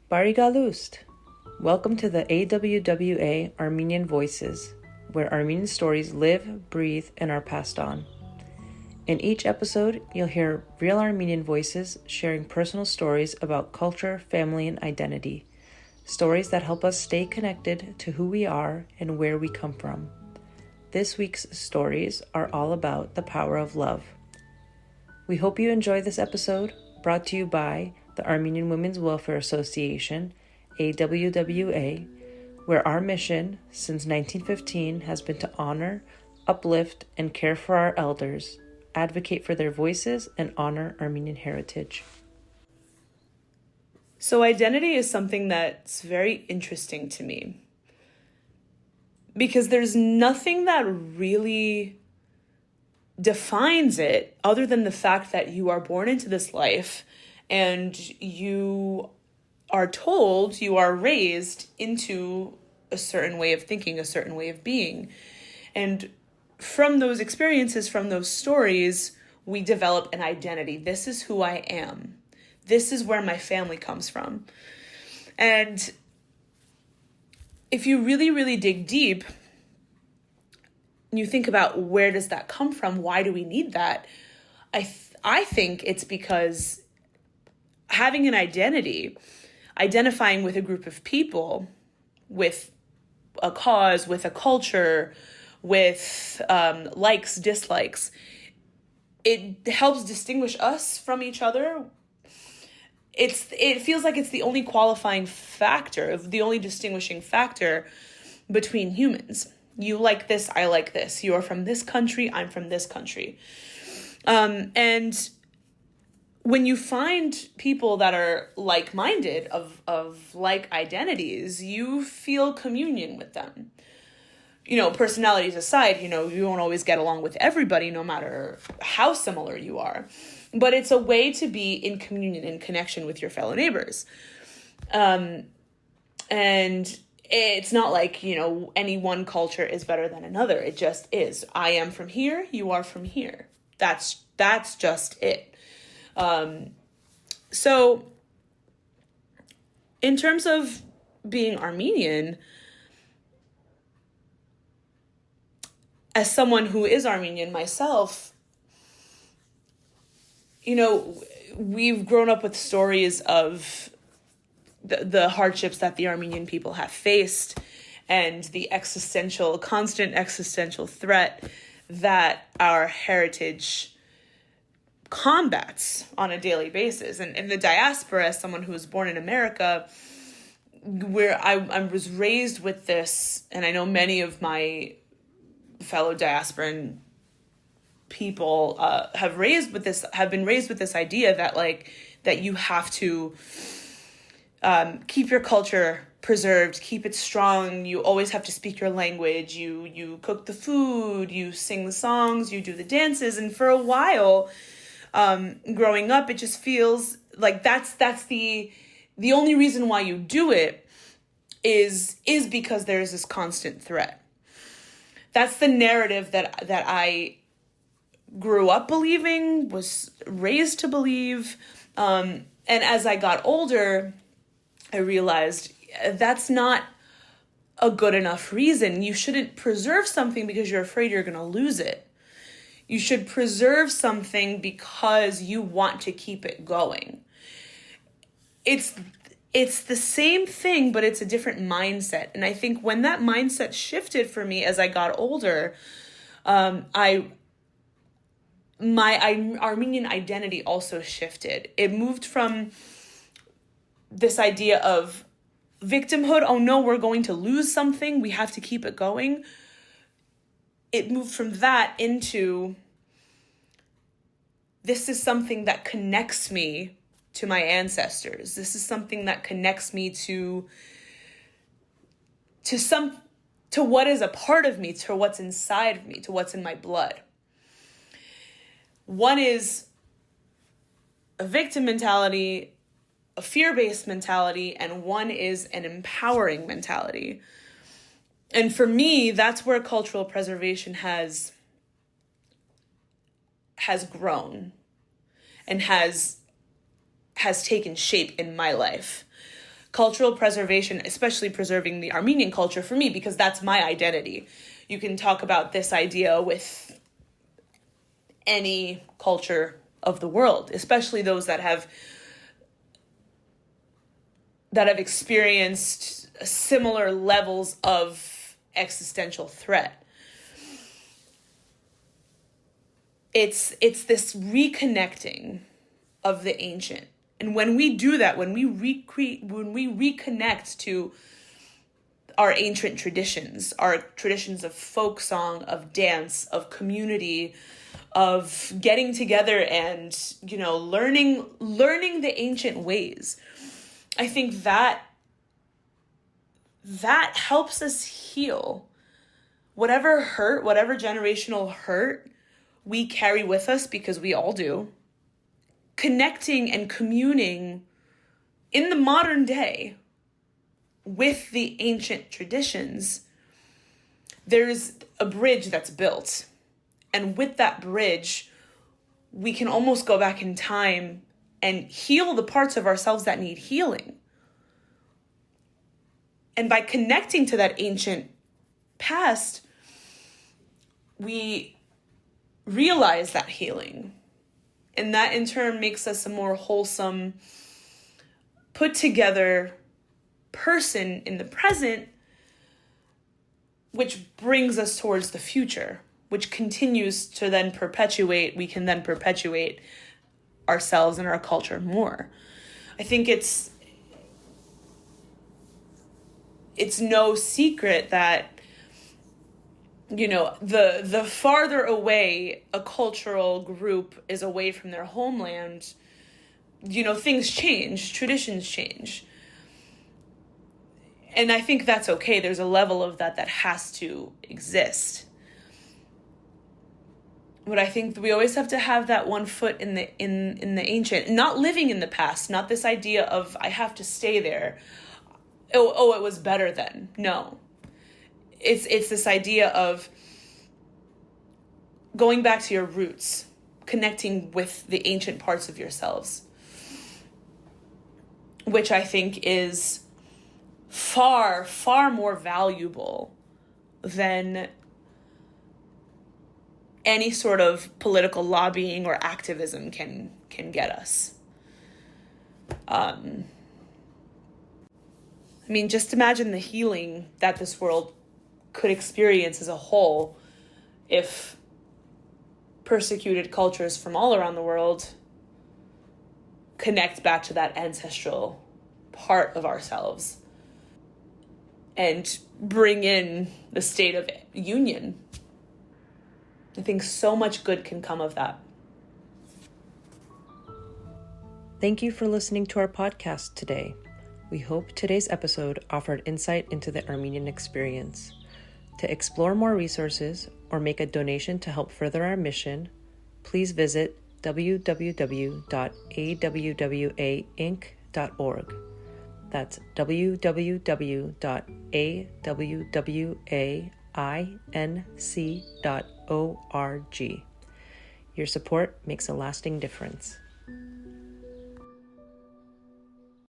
Barigalust! Welcome to the AWWA Armenian Voices, where Armenian stories live, breathe, and are passed on. In each episode, you'll hear real Armenian voices sharing personal stories about culture, family, and identity. Stories that help us stay connected to who we are and where we come from. This week's stories are all about the power of love. We hope you enjoy this episode, brought to you by the Armenian Women's Welfare Association, AWWA, where our mission since 1915 has been to honor, uplift, and care for our elders, advocate for their voices, and honor Armenian heritage. So identity is something that's very interesting to me because there's nothing that really defines it other than the fact that you are born into this life and you are told, you are raised into a certain way of thinking, a certain way of being. And from those experiences, from those stories, we develop an identity. This is who I am. This is where my family comes from. And if you really, really dig deep, you think about where does that come from? Why do we need that? I think it's because having an identity, identifying with a group of people, with a cause, with a culture, with likes, dislikes, it helps distinguish us from each other. It feels like it's the only qualifying factor, the only distinguishing factor between humans. You like this, I like this. You are from this country, I'm from this country. And when you find people that are like-minded, of like identities, you feel communion with them. Personalities aside, you don't always get along with everybody, no matter how similar you are. But it's a way to be in communion, in connection with your fellow neighbors. And it's not like, any one culture is better than another. It just is. I am from here, you are from here. That's just it. So in terms of being Armenian, as someone who is Armenian myself, we've grown up with stories of the hardships that the Armenian people have faced and the constant existential threat that our heritage combats on a daily basis. And in the diaspora, as someone who was born in America, where I was raised with this, and I know many of my fellow diasporan people have been raised with this idea that you have to keep your culture preserved, keep it strong. You always have to speak your language. You cook the food, you sing the songs, you do the dances. And for a while, growing up, it just feels like that's the only reason why you do it is because there's this constant threat. That's the narrative that I grew up believing, was raised to believe. And as I got older, I realized that's not a good enough reason. You shouldn't preserve something because you're afraid you're going to lose it. You should preserve something because you want to keep it going. It's the same thing, but it's a different mindset. And I think when that mindset shifted for me as I got older, my Armenian identity also shifted. It moved from this idea of victimhood, oh no, we're going to lose something, we have to keep it going. It moved from that into, this is something that connects me to my ancestors. This is something that connects me to what is a part of me, to what's inside of me, to what's in my blood. One is a victim mentality, a fear-based mentality, and one is an empowering mentality. And for me, that's where cultural preservation has grown and has taken shape in my life. cultural preservation, especially preserving the Armenian culture for me, because that's my identity. You can talk about this idea with any culture of the world, especially those that have experienced similar levels of existential threat. It's this reconnecting of the ancient. And when we do that, when we reconnect to our ancient traditions, our traditions of folk song, of dance, of community, of getting together and, learning the ancient ways, I think that helps us heal whatever hurt, whatever generational hurt we carry with us, because we all do. Connecting and communing in the modern day with the ancient traditions, there's a bridge that's built. And with that bridge, we can almost go back in time and heal the parts of ourselves that need healing. And by connecting to that ancient past, we realize that healing. And that in turn makes us a more wholesome, put together person in the present, which brings us towards the future, which continues to then perpetuate. We can then perpetuate ourselves and our culture more. I think it's no secret that, the farther away a cultural group is away from their homeland, things change, traditions change. And I think that's okay. There's a level of that has to exist. But I think we always have to have that one foot in the ancient, not living in the past, not this idea of I have to stay there. Oh, it was better then. No. It's this idea of going back to your roots, connecting with the ancient parts of yourselves, which I think is far, far more valuable than any sort of political lobbying or activism can get us. Just imagine the healing that this world could experience as a whole if persecuted cultures from all around the world connect back to that ancestral part of ourselves and bring in the state of union. I think so much good can come of that. Thank you for listening to our podcast today. We hope today's episode offered insight into the Armenian experience. To explore more resources or make a donation to help further our mission, please visit www.awwainc.org. That's www.awwainc.org. Your support makes a lasting difference.